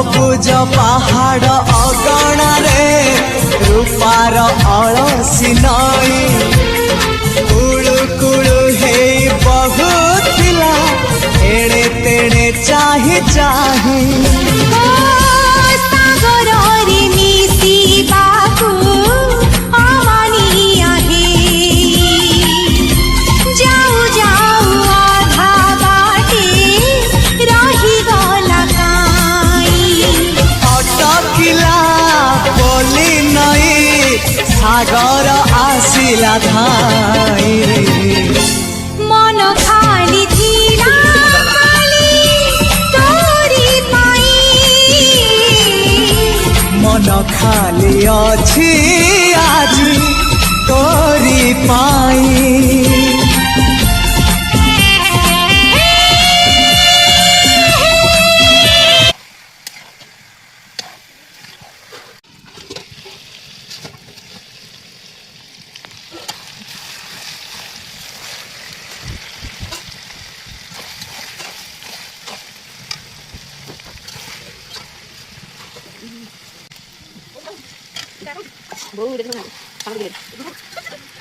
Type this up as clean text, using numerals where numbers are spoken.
सबुज पहाड़ अगणारे रूपार अलसी नई कुळु कुळु हे बहुथिला एड़े तेड़े चाही चाही सागर आसिला धाई मन खाली थिला खाली तोरी पाई मन खाली अछि आज तोरी पाई Bố đi đến không nào? Không đi.